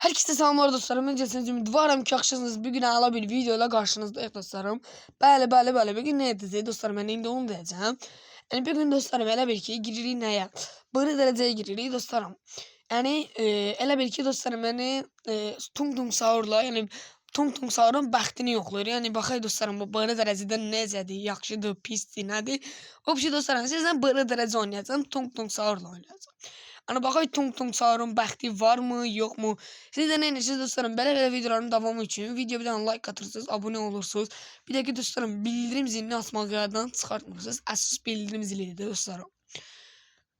Herkese selamlar dostlarım. Öncesiniz ümidvaram ki yaxşısınız. Bugün ala bir video ile karşınızdayıq dostlarım. Bəli. Bugün ne edəcəyik dostlarım? Ben indi onu deyəcəm. Yani bugün dostlarım elə bir ki giririk nəyə? Böyle dereceye giririk dostlarım. Yani elə bir ki dostlarım Tung Tung Saur'la yani Tung Tung Saur'un bəxtini yoxlayır. Yani baxay dostlarım bu böyle derecede necədir? Yaxşıdır, pisdir, nədir? O bir şey dostlarım sizden böyle derece oynayacağım. Tung Tung Saur'la oynayacağım. Ana baxay Tung Tung Saur'un bəxti varmı, yoxmu? Siz də nə edirsiniz dostlarım? Belə videoların davamı üçün videoya bir dənə like atırsınız, abunə olursunuz. Bir də ki dostlarım bildirim zilini açmağı yaddan çıxartmırsınız. Əsas bildirim zilidir dostlarım.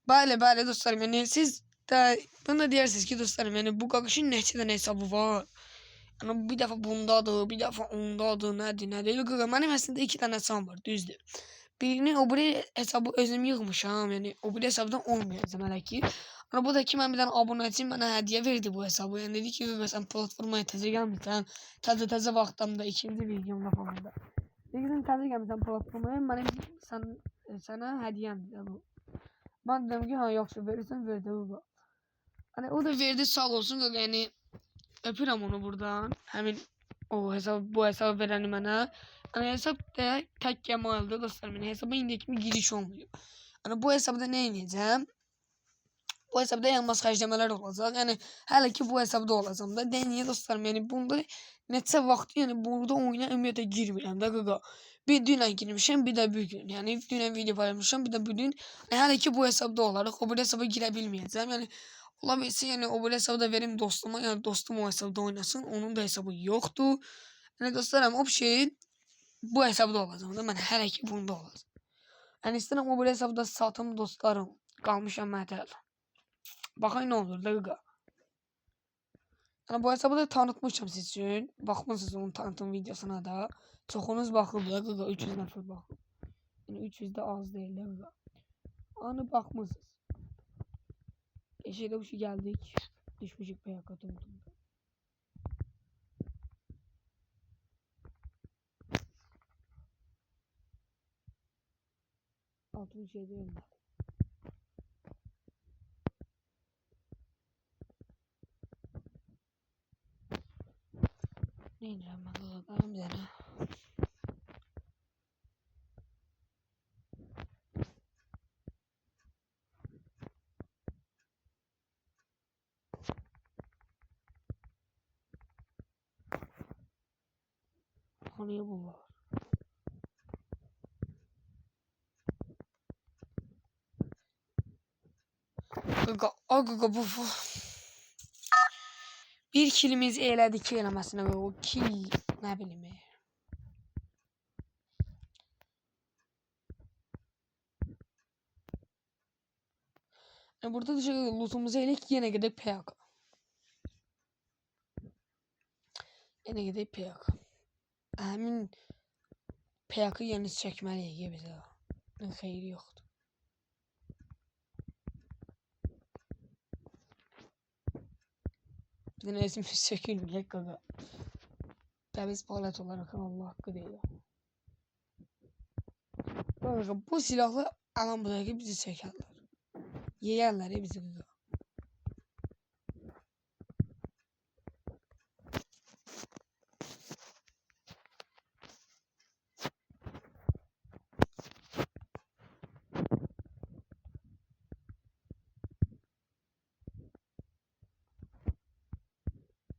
Bəli dostlarım. Yəni siz də bunu da deyirsiniz ki dostlarım, yəni bu qaqışın neçə dənə hesabı var? Yəni bir dəfə bundadır, bir dəfə ondadır, nədir? Qaqa mənim əslində 2 dənə hesabım var, düzdür. Birini o biri hesabı özüm yığmışam. Yəni o biri hesabdan olmayacaq hələ ki. Ama bu da ki ben bir tane abonəçim mənə hədiyyə verdi bu hesabı. Yəni dedi ki məsələn platformaya təzə gəlmirsən, təzə vaxtımda ikinci videomda falan da. Dedi ki təzə gəlmirsən platformaya, mənim sənə hədiyyəmdir bu. Mən dedim ki ha yaxşı verirsən ver də bu. Hani o da verdi sağ olsun qaqa. Yəni öpürəm onu buradan. Həmin o bu hesabı verəni mənə. Hani hesab da tək Kemal'dı dostlarım. Yəni hesaba indi kimi giriş olmuyor. Hani bu hesabda nə edəcəm? Bu hesabda yanmaz xərcləmələr olacaq. Yəni hələ ki bu hesabda olacağım da. Deyin dostlarım, yəni bunda neçə vaxt yəni burada oyuna ümumiyyətlə girmirəm də qaqa. Bir dünən girmişəm, bir də bugün. Yəni dünən video paylaşmışam, bir də bugün. Yəni hələ ki bu hesabda olarıq. O bir hesaba girə bilməyəcəm. Yəni ola bilsin, yəni o bir hesabda verim dostuma, yəni dostum o hesabda oynasın. Onun da hesabı yoxdur. Yəni dostlarım, o şey bu hesabda olacağım da. Mən hələ ki bunda olacağam. Yəni istəyirəm o bir hesabda satım dostlarım. Qalmışam mətəl. Baxay nə olur da qaqa. Yəni bu hesabı da tanıtmışam siz üçün. Baxmısınız onun tanıtım videosuna da. Çoxunuz baxıb da qaqa, 300 nəfər baxıb. Yəni 300 də az deyil də qaqa. Anı baxmısınız. Eşeğdə uşu gəldik. Düşmüşük PK Tumtum'da. Altın şeyde ölmedi. Neydi ben qaqa, bir dənə. Hanıya bu var? Qaqa bu. Bir kilimiz elədi ki eləməsinə və o kil nə bilim. Burada da lootumuzu elək yenə gedək PK. Yenə gedək PK. Həmin PK yəni çəkməliyik bizə. Xeyri yoxdur. Bir dənə esimiz çəkilməyək qaqa. Təmiz palet olarak Allah haqqı deyil. Qaqa bu silahlı alan budakı bizi çəkərlər. Yeyərlər bizi qaqa.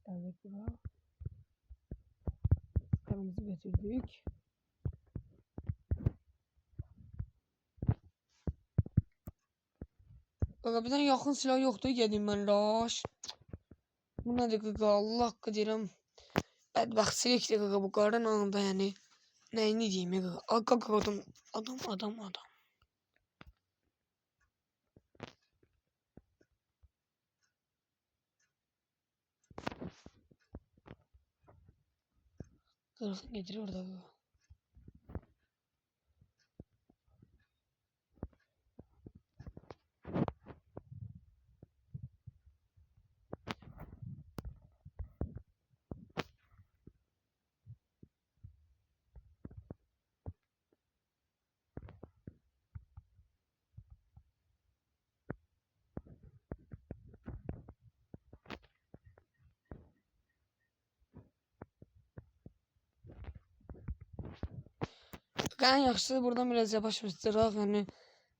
Evet bura. Karımızı götürdük. Qaqa bir tane yaxın silah yoxdur, gedim mən laş. Bu nədir qaqa, Allah haqqı deyirəm. Bədbəxtçilikdir qaqa bu qarın anında yəni. Nəyini deyim qaqa? Qaqa adam. Qırxın getirir orada qaqa. en yaxşısı buradan biraz yapışmıştıraq. Yani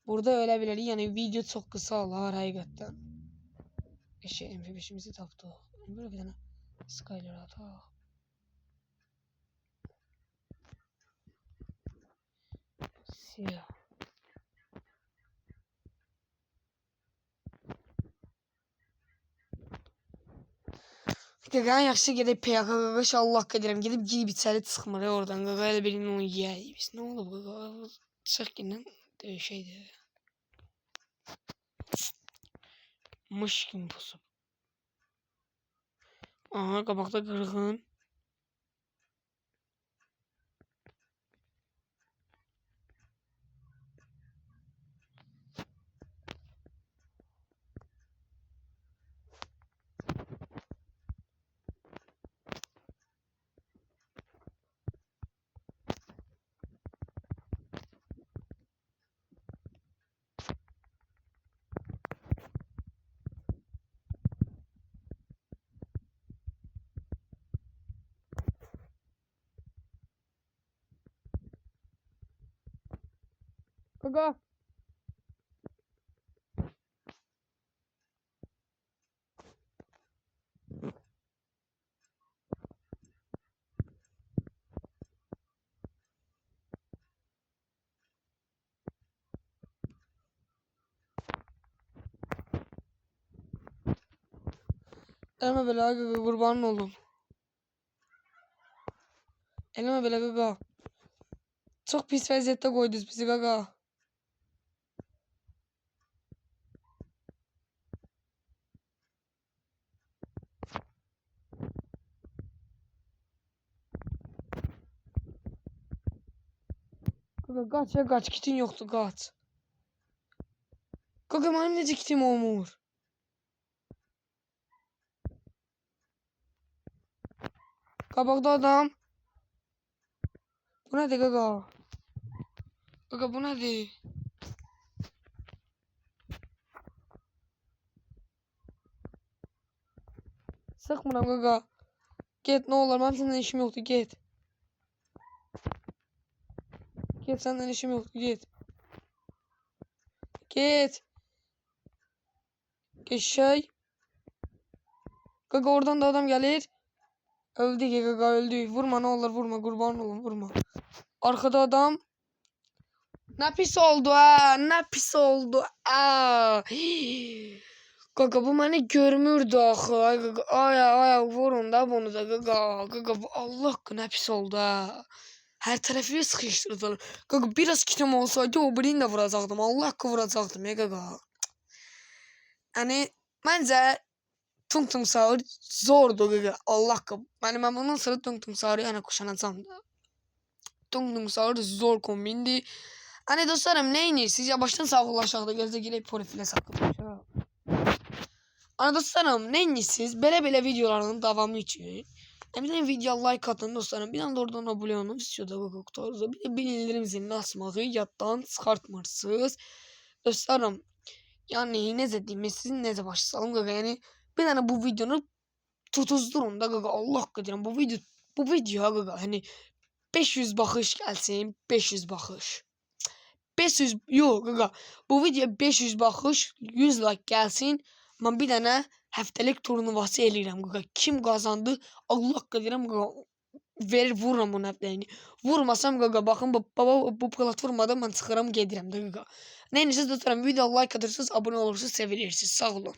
burada öyle bilir. Yani video çok kısa olar həqiqətən. MP5'imizi tapdıq. Böyle bir tane Skyler ataq. Siyah. Qaqa yaxşı gedib PKK Allah qədirəm gedib giyib içəri çıxmır oradan. Qaqa elə birinin onu yeyək biz. Nə olub qaqa? Çıx gindən döyüşəydi. Mış kimi pusub. Aha qabaqda qırğın. Qaqa. Elime belə qaqa qurbanın olum. Elime belə qaqa. Çox pis vəziyyətdə qoydunuz bizi qaqa. Qaqa qaç ya qaç, kitin yoxdur qaç. Qaqa mənim necə kitim olmur? Qabaqda adam. Bu nədir qaqa? Qaqa bu nədir? Sıxmıram qaqa. Get nə olur, mənim səndən işim yoxdur, get. Get, səndən işim yoxdur, get. Get. Geçək. Qaqa oradan da adam gəlir. Öldük qaqa, öldük. Vurma nə olur, vurma, qurban olun, vurma. Arkada adam. Nə pis oldu ha, nə pis oldu. Qaqa bu məni görmürdü axı. Ay qaqa, ay vurun da bunu da qaqa. Qaqa bu Allah haqqı nə pis oldu ha. Hər tərəfi sıxışdırdılar. Qaqa biraz kitim olsaydı o birini də vuracaqdım. Allah haqqı vuracaqdım ya qaqa. Yəni məncə Tung Tung Saur zordur qaqa. Allah haqqı. Yəni mən bundan sonra Tung Tung Saur'u yəni kuşanacağım da. Tung Tung Saur zor kombindir. Hani dostlarım ne inirsiniz? Ya baştan sağollaşaqda gözlə girək profilə saxlayaq. Hani dostlarım ne inirsiniz? Belə videoların davamı üçün. Bir de video like atın dostlarım. Bir de oradan abone olun. Videoda bakıqlarınızda. Bir de bildirim zilini açmağı yaddan çıxartmırsınız. Dostlarım. Yani necə deyim, sizin necə başa salım qaqa. Yəni bir dənə bu videonu tutuzdurun da qaqa. Allah haqqı deyirəm. Bu videoya qaqa hani 500 baxış gəlsin, 500 baxış. 500 yox qaqa. Bu videoya 500 baxış, 100 like gəlsin. Mən bir dənə həftəlik turnuvası eləyirəm qaqa. Kim qazandı? Allah haqqı deyirəm qaqa. Verir vururam bunun həftəliyini. Vurmasam qaqa baxın bu platformada mən çıxıram gedirəm də qaqa. Neyiniz dostlarım, video like atırsınız, abone olursunuz, sevilirsiniz. Sağ olun.